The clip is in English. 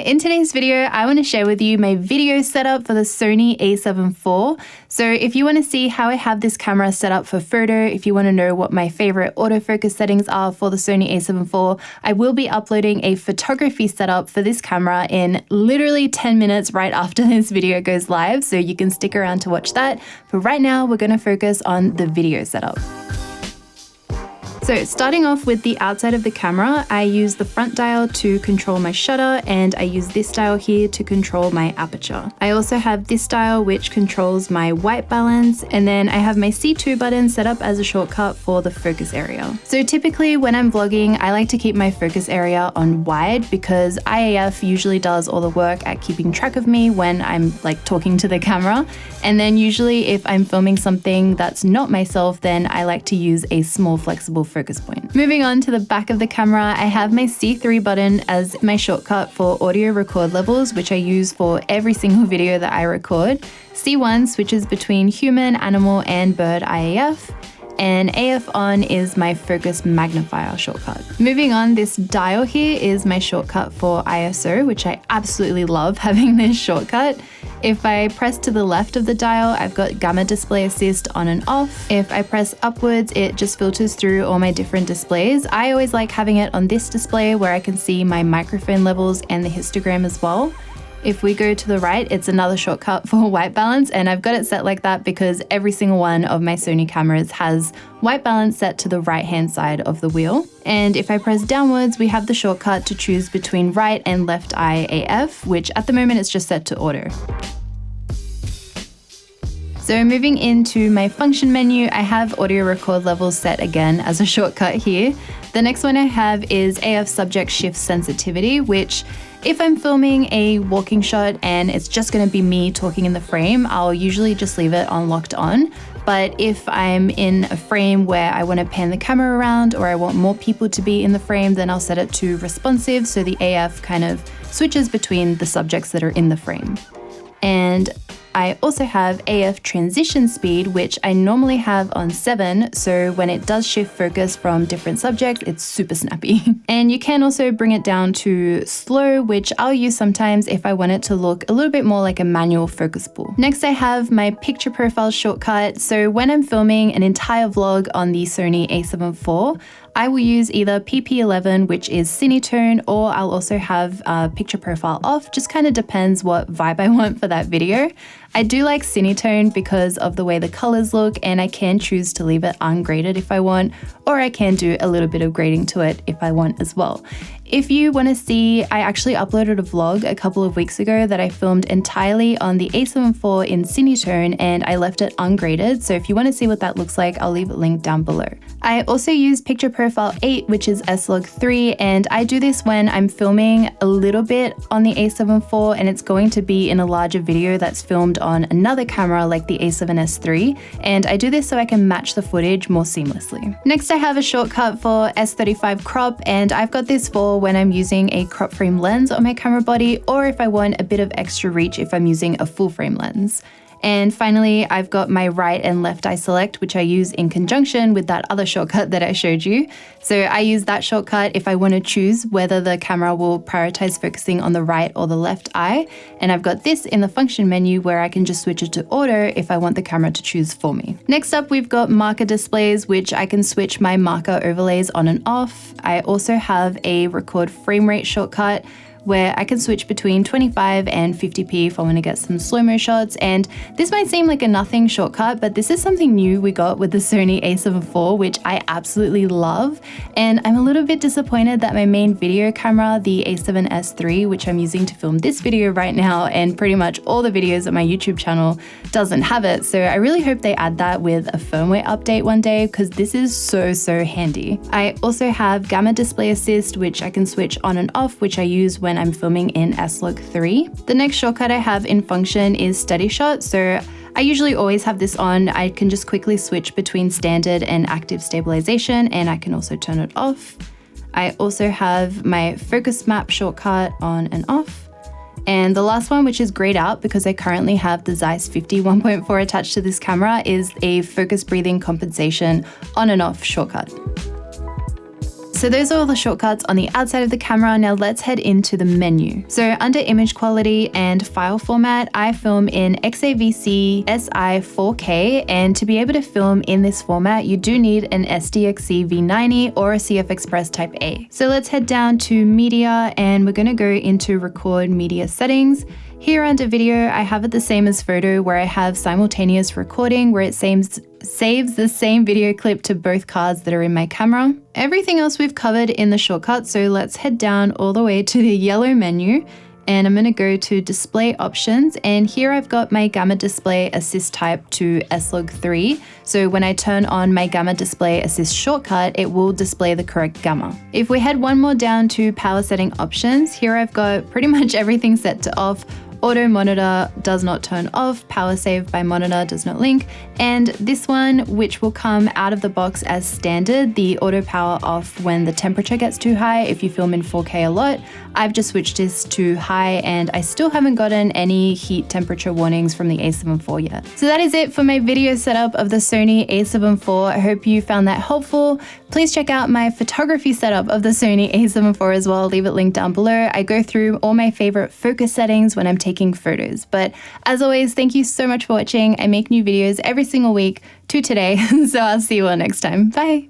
in today's video, I want to share with you my video setup for the Sony A7IV. So if you want to see how I have this camera set up for photo, if you want to know what my favorite autofocus settings are for the Sony A7IV, I will be uploading a photography setup for this camera in literally 10 minutes right after this video goes live, so you can stick around to watch that. But right now, we're going to focus on the video setup. So starting off with the outside of the camera, I use the front dial to control my shutter, and I use this dial here to control my aperture. I also have this dial which controls my white balance, and then I have my C2 button set up as a shortcut for the focus area. So typically when I'm vlogging, I like to keep my focus area on wide because IAF usually does all the work at keeping track of me when I'm like talking to the camera. And then usually if I'm filming something that's not myself, then I like to use a small flexible focus point. Moving on to the back of the camera, I have my C3 button as my shortcut for audio record levels, which I use for every single video that I record. C1 switches between human, animal, and bird IAF. And AF on is my focus magnifier shortcut. Moving on, this dial here is my shortcut for ISO, which I absolutely love having this shortcut. If I press to the left of the dial, I've got gamma display assist on and off. If I press upwards, it just filters through all my different displays. I always like having it on this display where I can see my microphone levels and the histogram as well. If we go to the right, it's another shortcut for white balance, and I've got it set like that because every single one of my Sony cameras has white balance set to the right-hand side of the wheel. And if I press downwards, we have the shortcut to choose between right and left eye AF, which at the moment is just set to auto. So moving into my function menu, I have audio record levels set again as a shortcut here. The next one I have is AF subject shift sensitivity, which if I'm filming a walking shot and it's just going to be me talking in the frame, I'll usually just leave it on locked on. But if I'm in a frame where I want to pan the camera around or I want more people to be in the frame, then I'll set it to responsive so the AF kind of switches between the subjects that are in the frame. And I also have AF transition speed, which I normally have on 7, so when it does shift focus from different subjects, it's super snappy. And you can also bring it down to slow, which I'll use sometimes if I want it to look a little bit more like a manual focus pull. Next, I have my picture profile shortcut. So when I'm filming an entire vlog on the Sony A7IV, I will use either PP11, which is Cinetone, or I'll also have picture profile off. Just kind of depends what vibe I want for that video. I do like Cinetone because of the way the colors look, and I can choose to leave it ungraded if I want, or I can do a little bit of grading to it if I want as well. If you want to see, I actually uploaded a vlog a couple of weeks ago that I filmed entirely on the A7IV in Cinetone, and I left it ungraded. So if you want to see what that looks like, I'll leave it linked down below. I also use picture profile 8, which is S-Log3, and I do this when I'm filming a little bit on the A7IV and it's going to be in a larger video that's filmed on another camera like the A7S III, and I do this so I can match the footage more seamlessly. Next, I have a shortcut for S35 crop, and I've got this for when I'm using a crop frame lens on my camera body, or if I want a bit of extra reach if I'm using a full frame lens. And finally, I've got my right and left eye select, which I use in conjunction with that other shortcut that I showed you. So I use that shortcut if I want to choose whether the camera will prioritize focusing on the right or the left eye. And I've got this in the function menu where I can just switch it to auto if I want the camera to choose for me. Next up, we've got marker displays, which I can switch my marker overlays on and off. I also have a record frame rate shortcut where I can switch between 25 and 50p if I want to get some slow-mo shots. And this might seem like a nothing shortcut, but this is something new we got with the Sony A7IV, which I absolutely love. And I'm a little bit disappointed that my main video camera, the A7S III, which I'm using to film this video right now, and pretty much all the videos on my YouTube channel, doesn't have it. So I really hope they add that with a firmware update one day, because this is so handy. I also have gamma display assist, which I can switch on and off, which I use when I'm filming in S-Log3. The next shortcut I have in function is steady shot. So I usually always have this on. I can just quickly switch between standard and active stabilization, and I can also turn it off. I also have my focus map shortcut on and off. And the last one, which is grayed out because I currently have the Zeiss 50 1.4 attached to this camera, is a focus breathing compensation on and off shortcut. so those are all the shortcuts on the outside of the camera. Now let's head into the menu. So under image quality and file format, I film in XAVC Si4K, and to be able to film in this format, you do need an SDXC V90 or a CF Express Type A. So let's head down to media, and we're gonna go into record media settings. Here under video, I have it the same as photo, where I have simultaneous recording, where it saves the same video clip to both cards that are in my camera. Everything else we've covered in the shortcut, so let's head down all the way to the yellow menu, and I'm gonna go to display options, and here I've got my gamma display assist type to S-Log3. So when I turn on my gamma display assist shortcut, it will display the correct gamma. If we head one more down to power setting options, here I've got pretty much everything set to off. Auto monitor does not turn off, power save by monitor does not link, and this one, which will come out of the box as standard, the auto power off when the temperature gets too high if you film in 4K a lot. I've just switched this to high, and I still haven't gotten any heat temperature warnings from the A7IV yet. So that is it for my video setup of the Sony A7IV. I hope you found that helpful. Please check out my photography setup of the Sony A7IV as well. I'll leave it linked down below. I go through all my favorite focus settings when I'm taking photos. But as always, thank you so much for watching. I make new videos every single week to today, so I'll see you all next time. Bye.